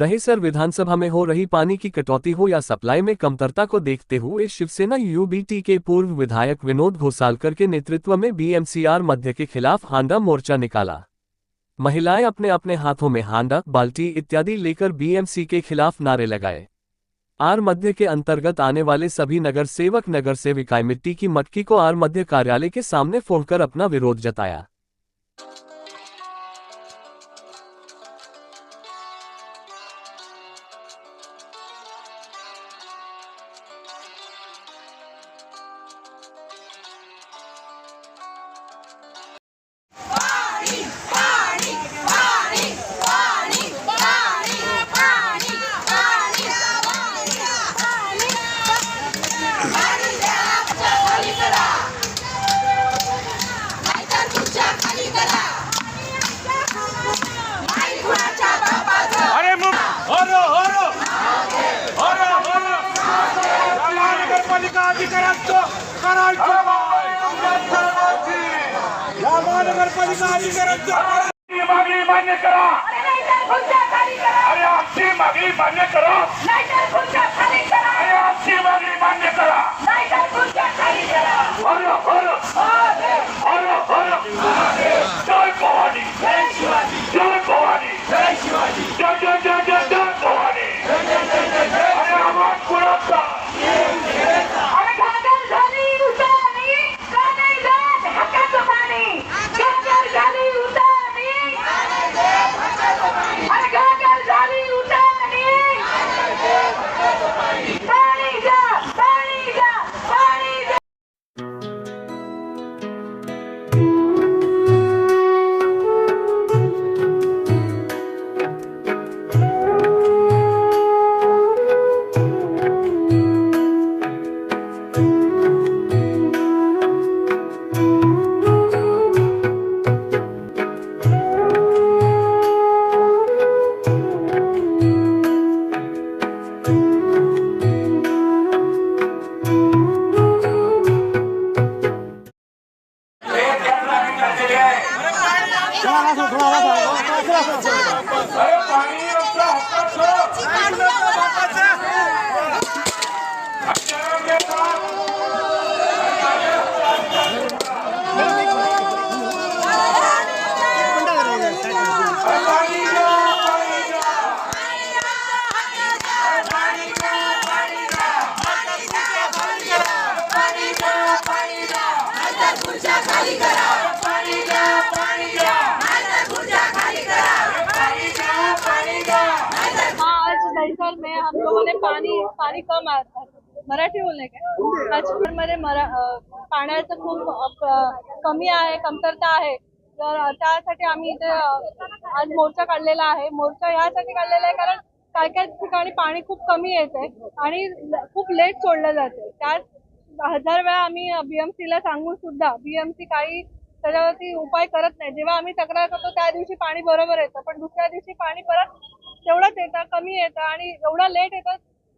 दहिसर विधानसभा में हो रही पानी की कटौती हो या सप्लाई में कमतरता को देखते हुए शिवसेना यूबीटी के पूर्व विधायक विनोद घोसालकर के नेतृत्व में बीएमसीआर मध्य के खिलाफ हांडा मोर्चा निकाला। महिलाएं अपने अपने हाथों में हांडा, बाल्टी इत्यादि लेकर बीएमसी के खिलाफ नारे लगाए। आर मध्य के अंतर्गत आने वाले सभी नगर सेवक नगर सेविकाएं मिट्टी की मटकी को आर मध्य कार्यालय के सामने फोड़कर अपना विरोध जताया। महानगरपालिका अधिकाऱ्यांची मागणी मान्य करा। अरे आमची मागणी मान्य करा। अरे आमची मागणी मान्य करा। जय भवानी, जय भवानी, जय शिवाजी, जय जय जय जय जय भवानी। अरे आवाज कुणाचा? दहिसर में हम लोगों ने पाणी कम मराठी बोलणे काय मध्ये पाण्याचं खूप कमी आहे, कमतरता आहे। तर त्यासाठी आम्ही इथे आज मोर्चा काढलेला आहे। मोर्चा यासाठी काढलेला आहे कारण काय काय ठिकाणी पाणी खूप कमी येते आणि खूप लेट सोडलं जाते। त्यात हजार वेळा आम्ही बीएमसीला सांगून सुद्धा बीएमसी काही त्याच्यावरती उपाय करत नाही। जेव्हा आम्ही तक्रार करतो त्या दिवशी पाणी बरोबर येतं, पण दुसऱ्या दिवशी पाणी परत तेवढंच येतं, कमी येतं आणि एवढा लेट येतं।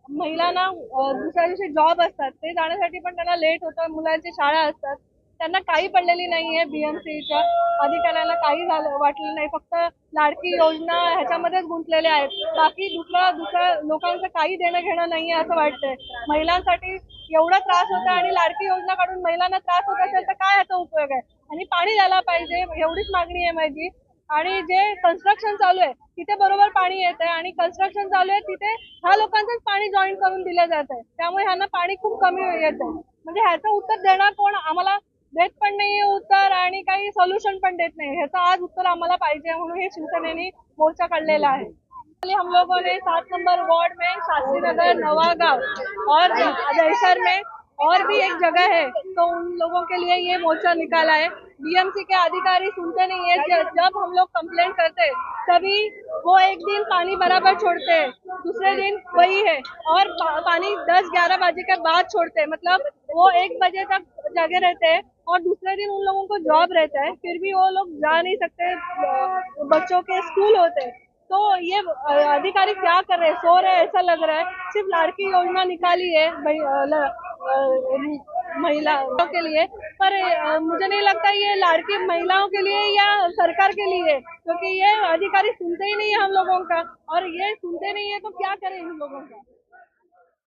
महिलांना दुसऱ्या दिवशी जॉब असतात, ते जाण्यासाठी पण त्यांना लेट होतं। मुलांची शाळा असतात, त्यांना काही पडलेली नाहीये। बीएमसीच्या अधिकाऱ्यांना काही झालं वाटलं नाही, फक्त लाडकी योजना ह्याच्यामध्येच गुंतलेले आहेत। बाकी दुसऱ्या लोकांचं काही देणं घेणं नाहीये असं वाटतंय। महिलांसाठी एवढा त्रास होता आणि लाडकी योजना काढून महिलांना त्रास होत असेल तर काय याचा उपयोग आहे? आणि पाणी द्यायला पाहिजे एवढीच मागणी आहे माझी। आणि जे कन्स्ट्रक्शन चालू आहे तिथे बरोबर पाणी येत आहे आणि कन्स्ट्रक्शन चालू आहे तिथे ह्या लोकांचंच पाणी जॉईन करून दिलं जात आहे, त्यामुळे ह्यांना पाणी खूप कमी येत आहे। म्हणजे ह्याचं उत्तर देणार कोण? आम्हाला देत पण नाहीये उत्तर आणि काही सोल्युशन पण देत नाही। ह्याचं आज उत्तर आम्हाला पाहिजे, म्हणून हे शिवसेनेने मोर्चा काढलेला आहे। हम लोगों ने 7 नंबर वार्ड में शास्त्री नगर, नवागांव और दहिसर में और भी एक जगह है, तो उन लोगों के लिए ये मोर्चा निकाला है। बीएमसी के अधिकारी सुनते नहीं है। जब हम लोग कंप्लेंट करते तभी वो एक दिन पानी बराबर छोड़ते हैं, दूसरे दिन वही है और पानी 10-11 बजे के बाद छोड़ते हैं। मतलब वो 1 बजे तक जगे रहते हैं और दूसरे दिन उन लोगों को जॉब रहता है, फिर भी वो लोग जा नहीं सकते, बच्चों के स्कूल होते हैं। तो ये अधिकारी क्या कर रहे हैं? सो रहे हैं ऐसा लग रहा है। सिर्फ लाड़की योजना निकाली है महिलाओं के लिए, पर पर मुझे नहीं लगता ये लाड़की महिलाओं के लिए या सरकार के लिए है, क्योंकि ये अधिकारी सुनते ही नहीं है हम लोगों का, और ये सुनते नहीं है तो क्या करें इन लोगों का।